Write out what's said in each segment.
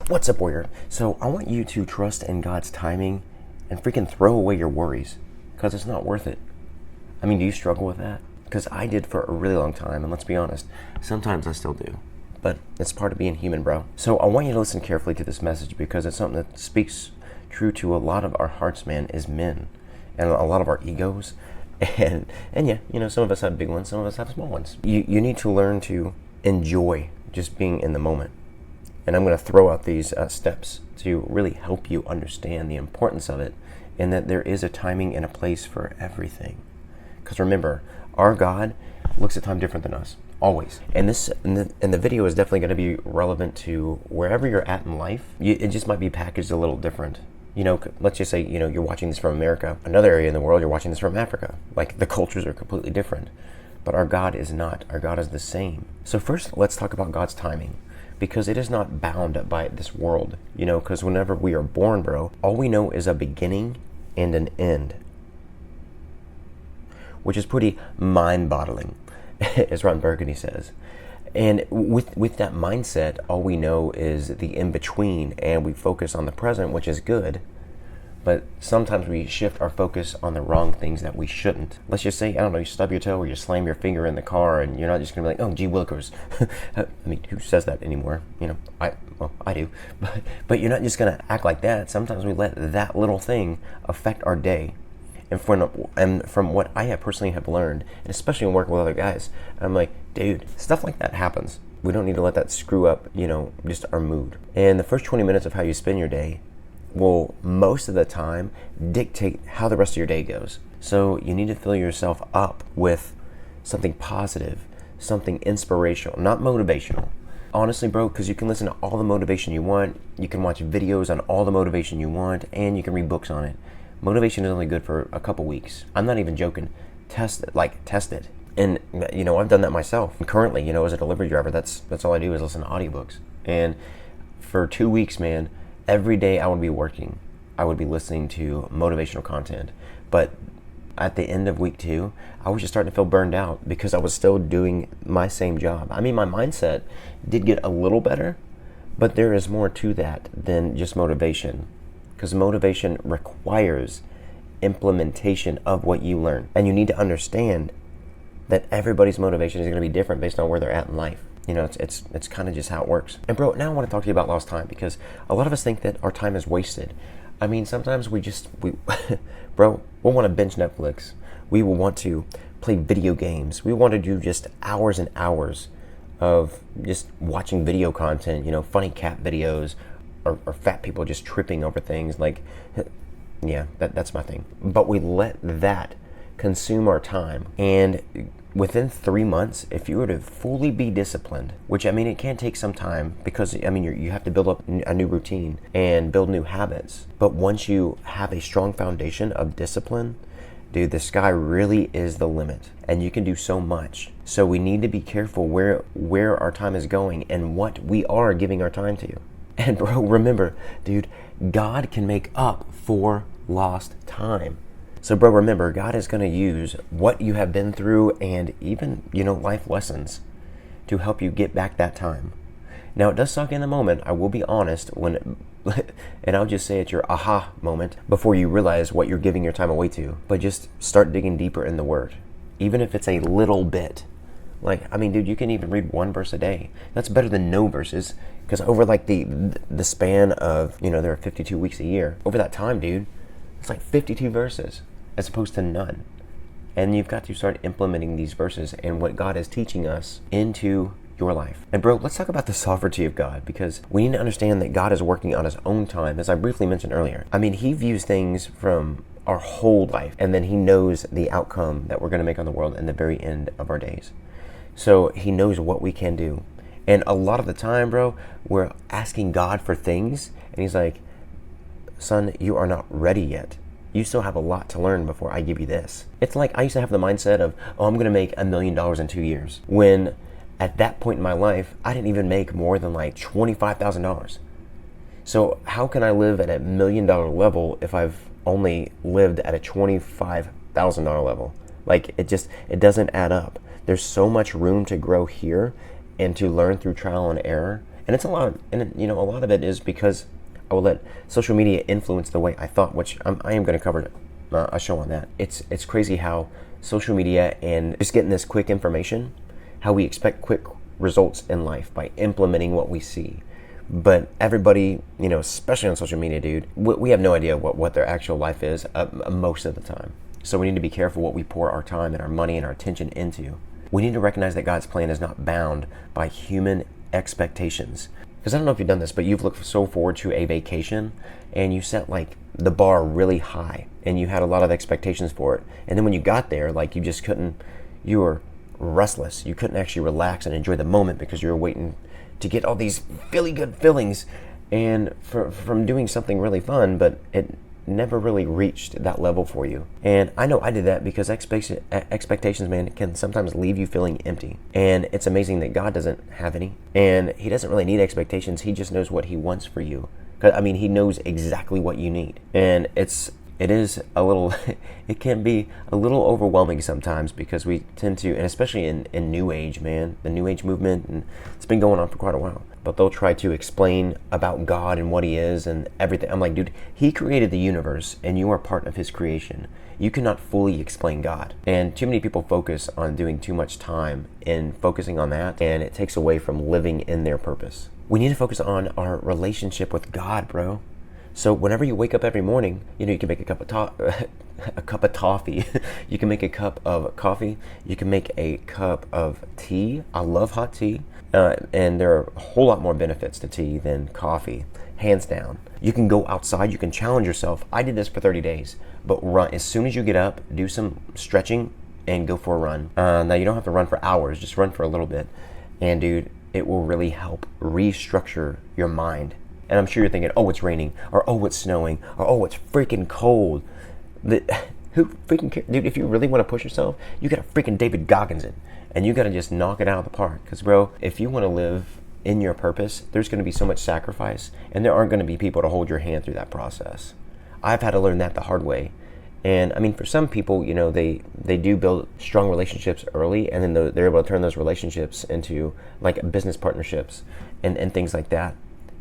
What's up, warrior? So I want you to trust in God's timing and freaking throw away your worries because it's not worth it. I mean, do you struggle with that? Because I did for a really long time, and let's be honest, sometimes I still do. But it's part of being human, bro. So I want you to listen carefully to this message because it's something that speaks true to a lot of our hearts, man, as men, and a lot of our egos. And yeah, some of us have big ones, some of us have small ones. You need to learn to enjoy just being in the moment. And I'm going to throw out these steps to really help you understand the importance of it, and that there is a timing and a place for everything. Because remember, our God looks at time different than us, always. And the video is definitely going to be relevant to wherever you're at in life. It just might be packaged a little different. Let's just say, you're watching this from America. Another area in the world, you're watching this from Africa. Like, the cultures are completely different. But our God is not. Our God is the same. So first, let's talk about God's timing. Because it is not bound by this world, because whenever we are born, bro, all we know is a beginning and an end, which is pretty mind-boggling, as Ron Burgundy says. And with that mindset, all we know is the in-between, and we focus on the present, which is good. But sometimes we shift our focus on the wrong things that we shouldn't. Let's just say, I don't know, you stub your toe or you slam your finger in the car, and you're not just going to be like, oh, gee willikers. I mean, who says that anymore? I do. But you're not just going to act like that. Sometimes we let that little thing affect our day. And from what I have personally have learned, and especially in working with other guys, I'm like, dude, stuff like that happens. We don't need to let that screw up, just our mood. And the first 20 minutes of how you spend your day will most of the time dictate how the rest of your day goes. So you need to fill yourself up with something positive, something inspirational, not motivational. Honestly, bro, because you can listen to all the motivation you want, you can watch videos on all the motivation you want, and you can read books on it. Motivation is only good for a couple weeks. I'm not even joking. Test it. And I've done that myself. And currently, as a delivery driver, that's all I do is listen to audiobooks. And for 2 weeks, man, every day I would be working, I would be listening to motivational content. But at the end of week 2, I was just starting to feel burned out because I was still doing my same job. I mean, my mindset did get a little better, but there is more to that than just motivation. Because motivation requires implementation of what you learn. And you need to understand that everybody's motivation is going to be different based on where they're at in life. It's kind of just how it works. And bro, now I want to talk to you about lost time, because a lot of us think that our time is wasted. I mean, sometimes we bro, we'll want to binge Netflix. We will want to play video games. We want to do just hours and hours of just watching video content, funny cat videos, or fat people just tripping over things. Like, yeah, that's my thing. But we let that consume our time. And within 3 months, if you were to fully be disciplined, which, I mean, it can take some time because, I mean, you have to build up a new routine and build new habits. But once you have a strong foundation of discipline, dude, the sky really is the limit, and you can do so much. So we need to be careful where our time is going and what we are giving our time to. And bro, remember, dude, God can make up for lost time. So bro, remember, God is going to use what you have been through and even, life lessons to help you get back that time. Now, it does suck in the moment, I will be honest, and I'll just say it's your aha moment before you realize what you're giving your time away to. But just start digging deeper in the Word, even if it's a little bit. Like, I mean, dude, you can even read 1 verse a day. That's better than no verses, because over like the span of, there are 52 weeks a year. Over that time, dude, it's like 52 verses as opposed to none. And you've got to start implementing these verses and what God is teaching us into your life. And bro, let's talk about the sovereignty of God, because we need to understand that God is working on his own time, as I briefly mentioned earlier. I mean, he views things from our whole life, and then he knows the outcome that we're going to make on the world in the very end of our days. So he knows what we can do. And a lot of the time, bro, we're asking God for things, and he's like, son, you are not ready yet. You still have a lot to learn before I give you this. It's like I used to have the mindset of, oh, I'm going to make $1 million in 2 years. When at that point in my life, I didn't even make more than like $25,000. So how can I live at a $1 million level if I've only lived at a $25,000 level? Like, it doesn't add up. There's so much room to grow here and to learn through trial and error And it's a lot, a lot of it is because I will let social media influence the way I thought, which I am going to cover a show on that. It's crazy how social media and just getting this quick information, how we expect quick results in life by implementing what we see. But everybody, especially on social media, dude, we have no idea what their actual life is most of the time. So we need to be careful what we pour our time and our money and our attention into. We need to recognize that God's plan is not bound by human expectations. Because I don't know if you've done this, but you've looked so forward to a vacation and you set like the bar really high and you had a lot of expectations for it. And then when you got there, like you were restless. You couldn't actually relax and enjoy the moment because you were waiting to get all these really good feelings and from doing something really fun, but it never really reached that level for you. And I know I did that because expectations, man, can sometimes leave you feeling empty. And it's amazing that God doesn't have any. And he doesn't really need expectations. He just knows what he wants for you. He knows exactly what you need. And it is a little, it can be a little overwhelming sometimes because we tend to, and especially in New Age, man, the New Age movement, and it's been going on for quite a while, but they'll try to explain about God and what he is and everything. I'm like, dude, he created the universe and you are part of his creation. You cannot fully explain God. And too many people focus on doing too much time in focusing on that, and it takes away from living in their purpose. We need to focus on our relationship with God, bro. So whenever you wake up every morning, you can make a cup of toffee. You can make a cup of coffee. You can make a cup of tea. I love hot tea. And there are a whole lot more benefits to tea than coffee, hands down. You can go outside. You can challenge yourself. I did this for 30 days, but run. As soon as you get up, do some stretching and go for a run. Now, you don't have to run for hours. Just run for a little bit. And, dude, it will really help restructure your mind. And I'm sure you're thinking, oh, it's raining, or oh, it's snowing, or oh, it's freaking cold. Who freaking cares? Dude, if you really want to push yourself, you got to freaking David Goggins it. And you got to just knock it out of the park. Because, bro, if you want to live in your purpose, there's going to be so much sacrifice. And there aren't going to be people to hold your hand through that process. I've had to learn that the hard way. And, for some people, they do build strong relationships early. And then they're able to turn those relationships into, like, business partnerships and things like that.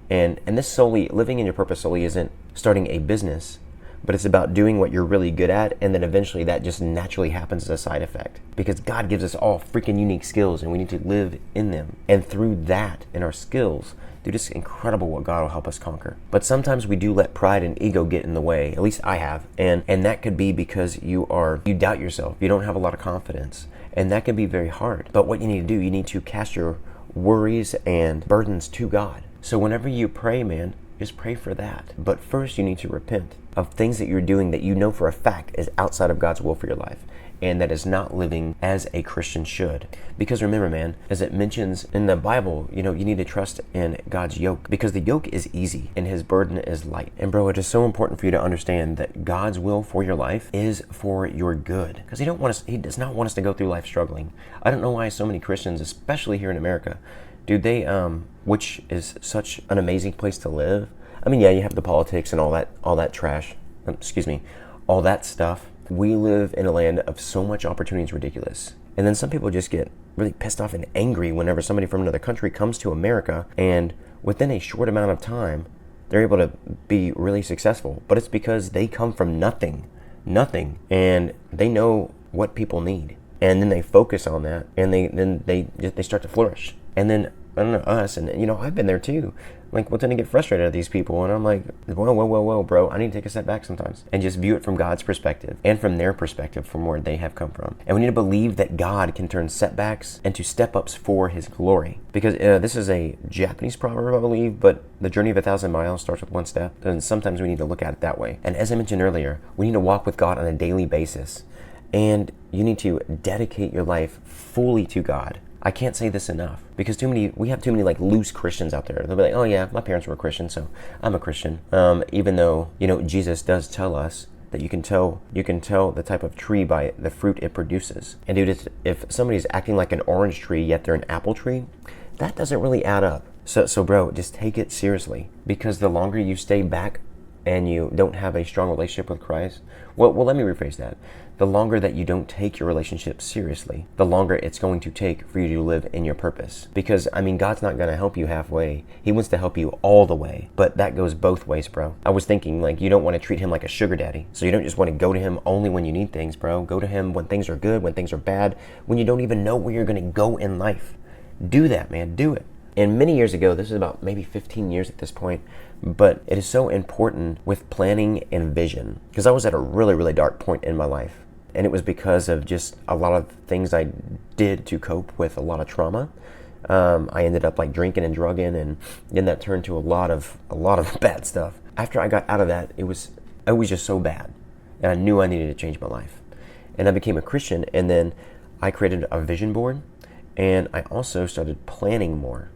And this solely, living in your purpose solely isn't starting a business, but it's about doing what you're really good at, and then eventually that just naturally happens as a side effect. Because God gives us all freaking unique skills, and we need to live in them. And through that, and our skills, dude, it's incredible what God will help us conquer. But sometimes we do let pride and ego get in the way. At least I have. And that could be because you doubt yourself. You don't have a lot of confidence. And that can be very hard. But what you need to do, you need to cast your worries and burdens to God. So whenever you pray, man, just pray for that. But first you need to repent of things that you're doing that you know for a fact is outside of God's will for your life, and that is not living as a Christian should. Because remember, man, as it mentions in the Bible, you need to trust in God's yoke, because the yoke is easy and his burden is light. And bro, it is so important for you to understand that God's will for your life is for your good, because he does not want us to go through life struggling. I don't know why so many Christians, especially here in America, dude, which is such an amazing place to live. Yeah, you have the politics and all that trash. All that stuff. We live in a land of so much opportunity, it's ridiculous. And then some people just get really pissed off and angry whenever somebody from another country comes to America, and within a short amount of time, they're able to be really successful. But it's because they come from nothing, and they know what people need. And then they focus on that, and they start to flourish. And then, I don't know, us, and I've been there too. Like, we'll tend to get frustrated at these people, and I'm like, whoa, bro, I need to take a step back sometimes and just view it from God's perspective and from their perspective, from where they have come from. And we need to believe that God can turn setbacks into step-ups for his glory. Because this is a Japanese proverb, I believe, but the journey of 1,000 miles starts with one step, and sometimes we need to look at it that way. And as I mentioned earlier, we need to walk with God on a daily basis, and you need to dedicate your life fully to God. I can't say this enough, because we have too many like loose Christians out there. They'll be like, oh yeah, my parents were Christian, so I'm a Christian. Even though, Jesus does tell us that you can tell the type of tree by the fruit it produces. And dude, if somebody's acting like an orange tree, yet they're an apple tree, that doesn't really add up. So bro, just take it seriously, because the longer you stay back and you don't have a strong relationship with Christ, well, let me rephrase that. The longer that you don't take your relationship seriously, the longer it's going to take for you to live in your purpose. Because, I mean, God's not going to help you halfway. He wants to help you all the way. But that goes both ways, bro. I was thinking, like, you don't want to treat him like a sugar daddy. So you don't just want to go to him only when you need things, bro. Go to him when things are good, when things are bad, when you don't even know where you're going to go in life. Do that, man. Do it. And many years ago, this is about maybe 15 years at this point, but it is so important with planning and vision. Because I was at a really, really dark point in my life. And it was because of just a lot of things I did to cope with a lot of trauma. I ended up like drinking and drugging, and then that turned to a lot of bad stuff. After I got out of that, it was just so bad. And I knew I needed to change my life. And I became a Christian, and then I created a vision board, and I also started planning more.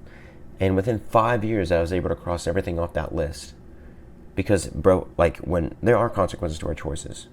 And within 5 years, I was able to cross everything off that list. Because, bro, like, when there are consequences to our choices.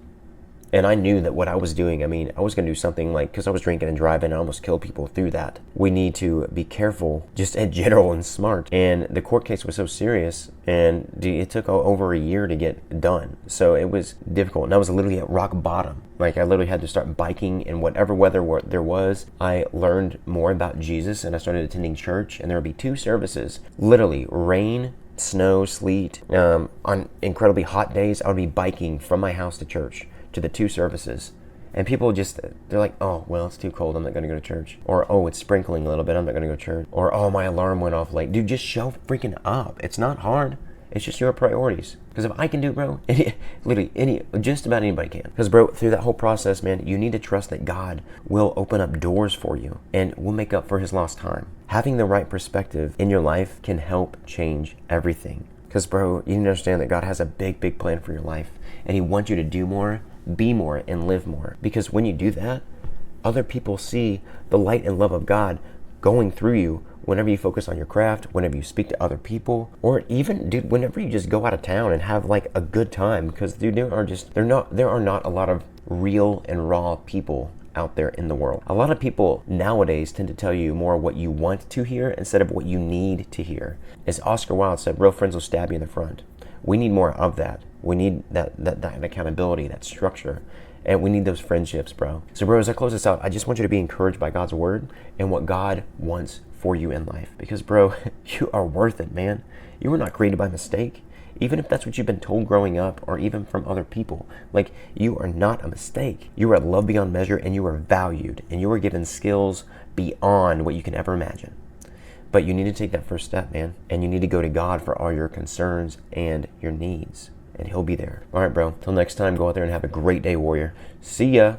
And I knew that what I was doing, I mean, I was going to do something like, because I was drinking and driving, I almost killed people through that. We need to be careful, just in general, and smart. And the court case was so serious, and it took over a year to get done. So it was difficult, and I was literally at rock bottom. Like, I literally had to start biking in whatever weather there was. I learned more about Jesus, and I started attending church, and there would be 2 services, literally rain, snow, sleet. On incredibly hot days, I would be biking from my house to church, to the 2 services. And people just, they're like, oh, well, it's too cold, I'm not going to go to church. Or, oh, it's sprinkling a little bit, I'm not going to go to church. Or, oh, my alarm went off late. Dude, just show freaking up. It's not hard. It's just your priorities. Because if I can do it, bro, literally, just about anybody can. Because, bro, through that whole process, man, you need to trust that God will open up doors for you and will make up for his lost time. Having the right perspective in your life can help change everything. Because, bro, you need to understand that God has a big, big plan for your life. And he wants you to do more, be more, and live more. Because when you do that, other people see the light and love of God going through you whenever you focus on your craft, whenever you speak to other people, or even, dude, whenever you just go out of town and have like a good time. Because, dude, there are not a lot of real and raw people out there in the world. A lot of people nowadays tend to tell you more what you want to hear instead of what you need to hear. As Oscar Wilde said, real friends will stab you in the front. We need more of that. We need that accountability, that structure. And we need those friendships, bro. So, bro, as I close this out, I just want you to be encouraged by God's word and what God wants for you in life. Because, bro, you are worth it, man. You were not created by mistake. Even if that's what you've been told growing up, or even from other people. Like, you are not a mistake. You are loved beyond measure, and you are valued. And you are given skills beyond what you can ever imagine. But you need to take that first step, man. And you need to go to God for all your concerns and your needs. And he'll be there. All right, bro. Till next time, go out there and have a great day, warrior. See ya.